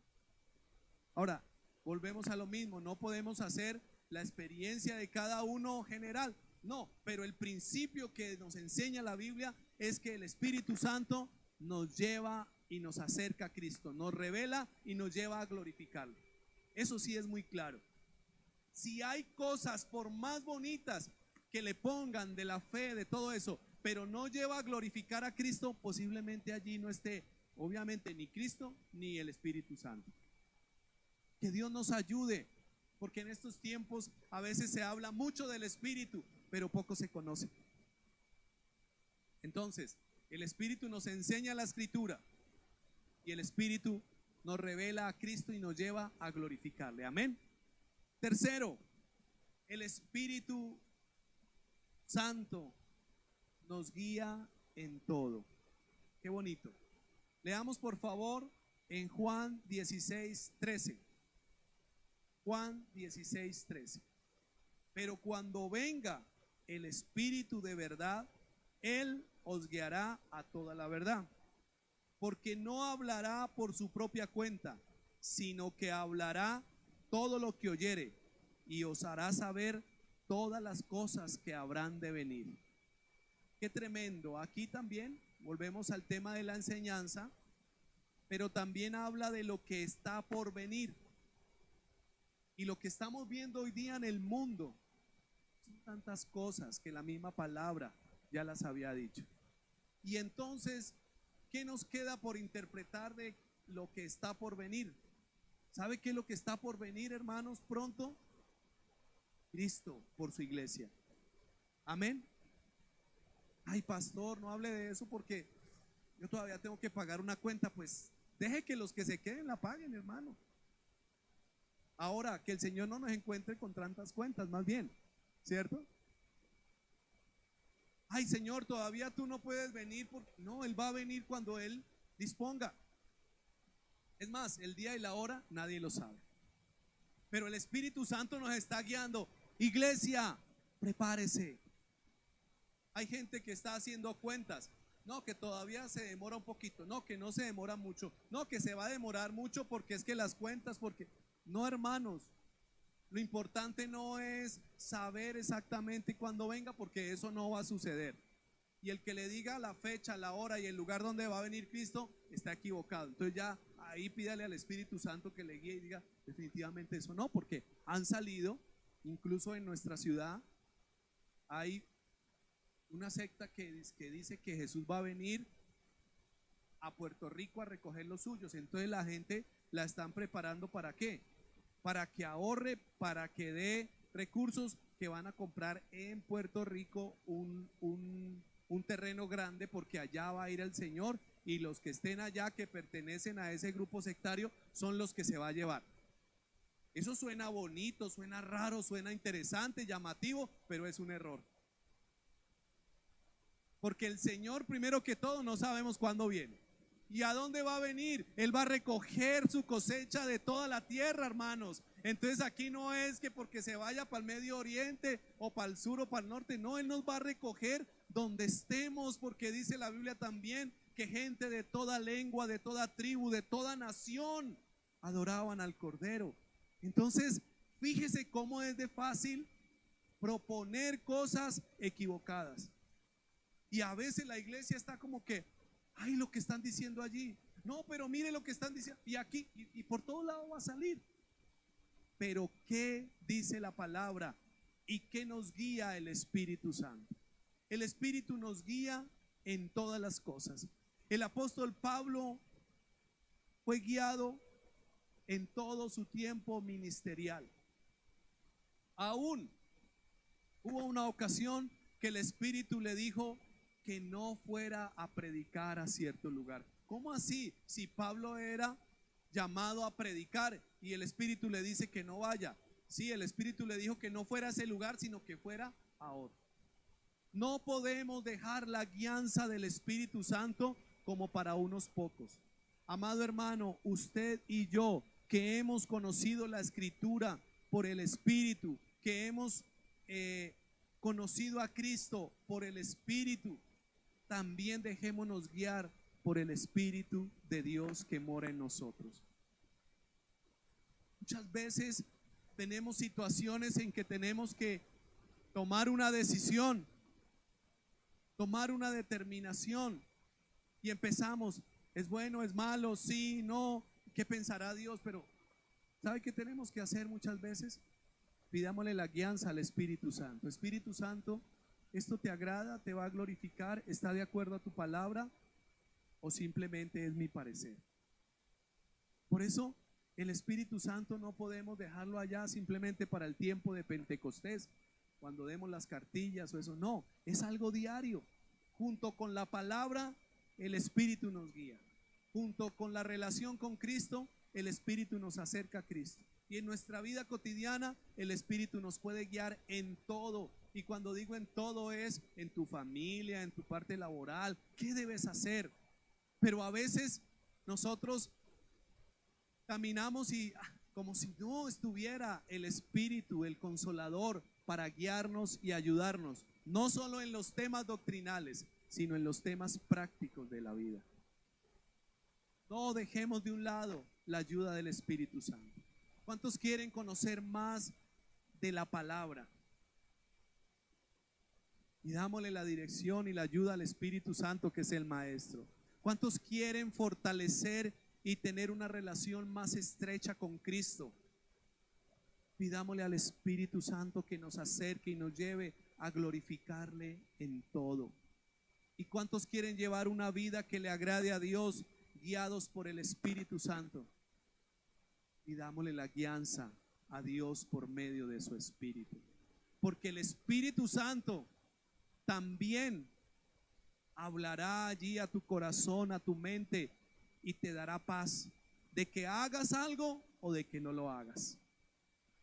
Ahora, volvemos a lo mismo, no podemos hacer la experiencia de cada uno general, no, pero el principio que nos enseña la Biblia es que el Espíritu Santo nos lleva y nos acerca a Cristo, nos revela y nos lleva a glorificarlo. Eso sí es muy claro. Si hay cosas por más bonitas que le pongan de la fe, de todo eso, pero no lleva a glorificar a Cristo, posiblemente allí no esté, obviamente, ni Cristo ni el Espíritu Santo. Que Dios nos ayude, porque en estos tiempos a veces se habla mucho del Espíritu, pero poco se conoce. Entonces, el Espíritu nos enseña la Escritura y el Espíritu nos revela a Cristo y nos lleva a glorificarle. Amén. Tercero, el Espíritu Santo nos guía en todo. Qué bonito. Leamos por favor en Juan 16:13. Juan 16:13. Pero cuando venga el Espíritu de verdad, Él os guiará a toda la verdad, porque no hablará por su propia cuenta, sino que hablará todo lo que oyere y os hará saber todas las cosas que habrán de venir. Qué tremendo. Aquí también volvemos al tema de la enseñanza, pero también habla de lo que está por venir. Y lo que estamos viendo hoy día en el mundo son tantas cosas que la misma palabra ya las había dicho. Y entonces, ¿qué nos queda por interpretar de lo que está por venir? ¿Sabe qué es lo que está por venir, hermanos? Pronto, Cristo por su iglesia. Amén. Ay, pastor, no hable de eso porque yo todavía tengo que pagar una cuenta. Pues deje que los que se queden la paguen, hermano. Ahora, que el Señor no nos encuentre con tantas cuentas, más bien, ¿cierto? Ay, Señor, todavía tú no puedes venir porque no, Él va a venir cuando Él disponga. Es más, el día y la hora nadie lo sabe. Pero el Espíritu Santo nos está guiando. Iglesia, prepárese. Hay gente que está haciendo cuentas. No, que todavía se demora un poquito. No, que no se demora mucho. No, que se va a demorar mucho porque es que las cuentas, porque... No, hermanos. Lo importante no es saber exactamente cuándo venga, porque eso no va a suceder. Y el que le diga la fecha, la hora y el lugar donde va a venir Cristo está equivocado. Entonces ya ahí pídale al Espíritu Santo que le guíe y diga definitivamente eso no, porque han salido, incluso en nuestra ciudad, hay una secta que dice que Jesús va a venir a Puerto Rico a recoger los suyos. Entonces la gente la están preparando ¿para qué? Para que ahorre, para que dé recursos que van a comprar en Puerto Rico un terreno grande, porque allá va a ir el Señor y los que estén allá que pertenecen a ese grupo sectario son los que se va a llevar. Eso suena bonito, suena raro, suena interesante, llamativo, pero es un error. Porque el Señor, primero que todo, no sabemos cuándo viene. ¿Y a dónde va a venir? Él va a recoger su cosecha de toda la tierra, hermanos. Entonces aquí no es que porque se vaya para el Medio Oriente o para el sur o para el norte. No, Él nos va a recoger donde estemos, porque dice la Biblia también que gente de toda lengua, de toda tribu, de toda nación adoraban al Cordero. Entonces, fíjese cómo es de fácil proponer cosas equivocadas. Y a veces la iglesia está como que, ay, lo que están diciendo allí. No, pero mire lo que están diciendo. Y aquí, y por todos lados va a salir. Pero ¿qué dice la palabra? ¿Y qué nos guía el Espíritu Santo? El Espíritu nos guía en todas las cosas. El apóstol Pablo fue guiado en todo su tiempo ministerial. Aún hubo una ocasión que el Espíritu le dijo que no fuera a predicar a cierto lugar. ¿Cómo así? Si Pablo era llamado a predicar y el Espíritu le dice que no vaya. Sí, el Espíritu le dijo que no fuera a ese lugar, sino que fuera a otro. No podemos dejar la guianza del Espíritu Santo como para unos pocos. Amado hermano, usted y yo, que hemos conocido la Escritura por el Espíritu, que hemos conocido a Cristo por el Espíritu, también dejémonos guiar por el Espíritu de Dios que mora en nosotros. Muchas veces tenemos situaciones en que tenemos que tomar una decisión, tomar una determinación, y empezamos, ¿es bueno, es malo? Sí, no, ¿qué pensará Dios? Pero ¿sabe qué tenemos que hacer muchas veces? Pidámosle la guianza al Espíritu Santo. Espíritu Santo, ¿esto te agrada? ¿Te va a glorificar? ¿Está de acuerdo a tu palabra? ¿O simplemente es mi parecer? Por eso el Espíritu Santo no podemos dejarlo allá simplemente para el tiempo de Pentecostés, cuando demos las cartillas o eso. No, es algo diario. Junto con la palabra, el Espíritu nos guía. Junto con la relación con Cristo, el Espíritu nos acerca a Cristo. Y en nuestra vida cotidiana, el Espíritu nos puede guiar en todo. Y cuando digo en todo, es en tu familia, en tu parte laboral, ¿qué debes hacer? Pero a veces nosotros caminamos y como si no estuviera el Espíritu, el Consolador, para guiarnos y ayudarnos, no solo en los temas doctrinales, sino en los temas prácticos de la vida. No dejemos de un lado la ayuda del Espíritu Santo. ¿Cuántos quieren conocer más de la palabra? Y dámosle la dirección y la ayuda al Espíritu Santo, que es el Maestro. ¿Cuántos quieren fortalecer y tener una relación más estrecha con Cristo? Pidámosle al Espíritu Santo que nos acerque y nos lleve a glorificarle en todo. ¿Y cuántos quieren llevar una vida que le agrade a Dios, guiados por el Espíritu Santo? Pidámosle la guianza a Dios por medio de su Espíritu. Porque el Espíritu Santo también hablará allí a tu corazón, a tu mente, y te dará paz de que hagas algo o de que no lo hagas.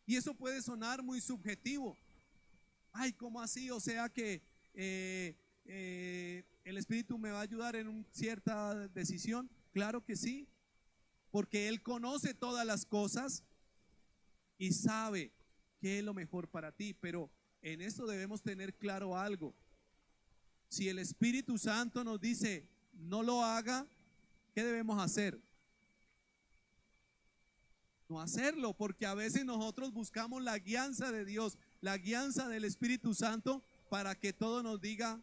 Y eso puede sonar muy subjetivo. Ay, ¿cómo así? O sea que el Espíritu me va a ayudar en una cierta decisión. Claro que sí, porque Él conoce todas las cosas y sabe qué es lo mejor para ti. Pero en esto debemos tener claro algo. Si el Espíritu Santo nos dice no lo haga, ¿qué debemos hacer? No hacerlo, porque a veces nosotros buscamos la guianza de Dios, la guianza del Espíritu Santo para que todo nos diga,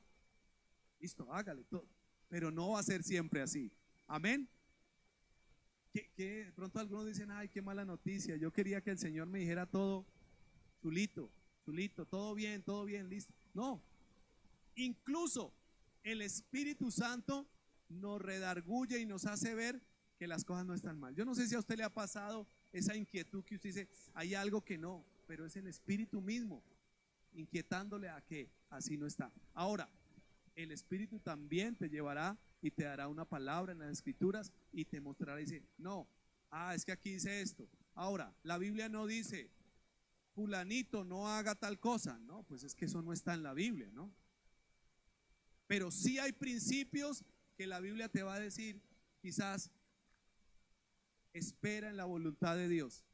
listo, hágale todo. Pero no va a ser siempre así. Amén. Que de pronto algunos dicen, ay, qué mala noticia. Yo quería que el Señor me dijera todo chulito, chulito, todo bien, listo. No. Incluso el Espíritu Santo nos redarguye y nos hace ver que las cosas no están mal. Yo no sé si a usted le ha pasado esa inquietud que usted dice, hay algo que no, pero es el Espíritu mismo inquietándole a que así no está. Ahora, el Espíritu también te llevará y te dará una palabra en las Escrituras y te mostrará y dice, no, es que aquí dice esto. Ahora, la Biblia no dice, fulanito no haga tal cosa. No, pues es que eso no está en la Biblia, ¿no? Pero sí hay principios que la Biblia te va a decir, quizás espera en la voluntad de Dios.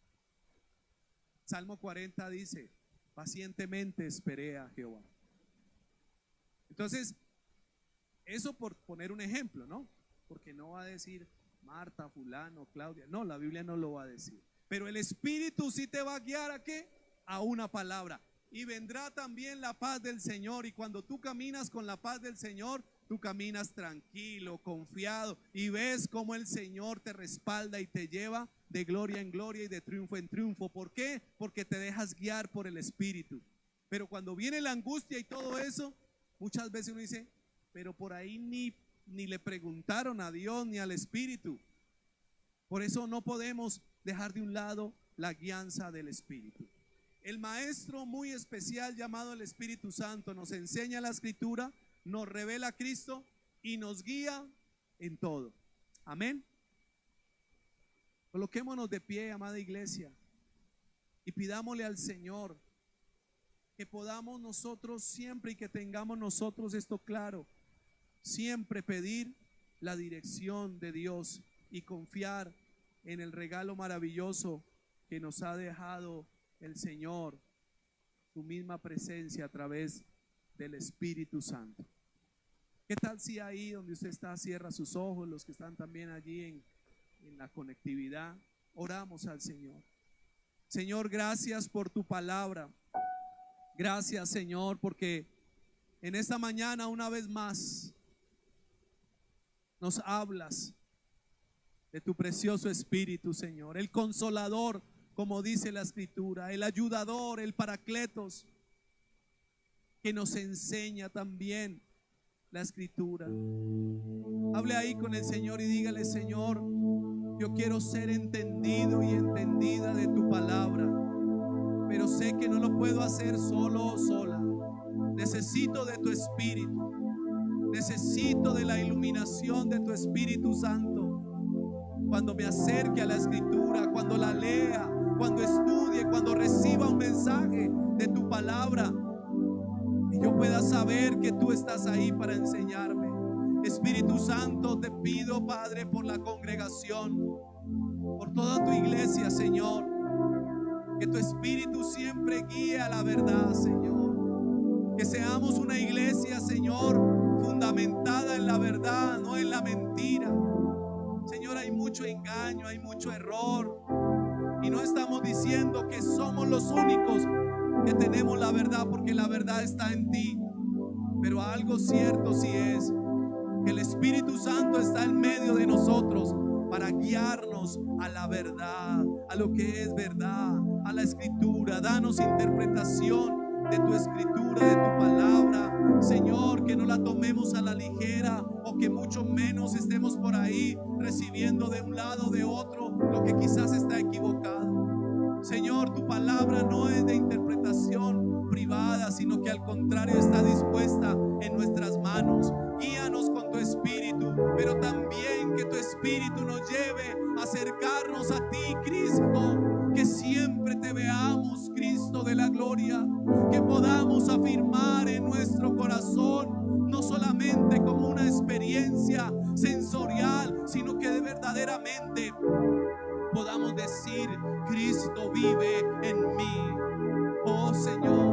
Salmo 40 dice, pacientemente esperé a Jehová. Entonces, eso por poner un ejemplo, ¿no? Porque no va a decir Marta, fulano, Claudia. No, la Biblia no lo va a decir. Pero el Espíritu sí te va a guiar ¿a qué? A una palabra. Y vendrá también la paz del Señor. Y cuando tú caminas con la paz del Señor, tú caminas tranquilo, confiado, y ves cómo el Señor te respalda y te lleva de gloria en gloria y de triunfo en triunfo. ¿Por qué? Porque te dejas guiar por el Espíritu. Pero cuando viene la angustia y todo eso, muchas veces uno dice, pero por ahí ni le preguntaron a Dios ni al Espíritu. Por eso no podemos dejar de un lado la guianza del Espíritu. El maestro muy especial llamado el Espíritu Santo nos enseña la Escritura, nos revela a Cristo y nos guía en todo. Amén. Coloquémonos de pie, amada iglesia, y pidámosle al Señor que podamos nosotros siempre y que tengamos nosotros esto claro, siempre pedir la dirección de Dios y confiar en el regalo maravilloso que nos ha dejado el Señor, su misma presencia a través del Espíritu Santo. ¿Qué tal si ahí donde usted está cierra sus ojos, los que están también allí en la conectividad? Oramos al Señor. Señor, gracias por tu palabra. Gracias, Señor, porque en esta mañana una vez más nos hablas de tu precioso Espíritu, Señor, el consolador, como dice la Escritura, el ayudador, el paracletos, que nos enseña también la Escritura. Hable ahí con el Señor y dígale, Señor, yo quiero ser entendido y entendida de tu palabra, pero sé que no lo puedo hacer solo o sola. Necesito de tu Espíritu, necesito de la iluminación de tu Espíritu Santo. Cuando me acerque a la Escritura, cuando la lea, cuando estudie, cuando reciba un mensaje de tu palabra, y yo pueda saber que tú estás ahí para enseñarme. Espíritu Santo, te pido, Padre, por la congregación, por toda tu iglesia, Señor, que tu Espíritu siempre guíe a la verdad, Señor. Que seamos una iglesia, Señor, fundamentada en la verdad, no en la mentira. Señor, hay mucho engaño, hay mucho error, y no estamos diciendo que somos los únicos que tenemos la verdad, porque la verdad está en ti. Pero algo cierto sí es que el Espíritu Santo está en medio de nosotros para guiarnos a la verdad, a lo que es verdad, a la Escritura. Danos interpretación de tu Escritura, de tu palabra, Señor, que no la tomemos a la ligera, o que mucho menos estemos por ahí recibiendo de un lado o de otro lo que quizás está equivocado. Señor, tu palabra no es de interpretación privada, sino que al contrario está dispuesta en nuestras manos. Guíanos con tu Espíritu, pero también que tu Espíritu nos lleve a acercarnos a ti, Cristo. Que siempre te veamos, Cristo de la gloria. Que podamos afirmar en nuestro corazón, no solamente como una experiencia sensorial, sino que de verdaderamente podamos decir: Cristo vive en mí. Oh Señor,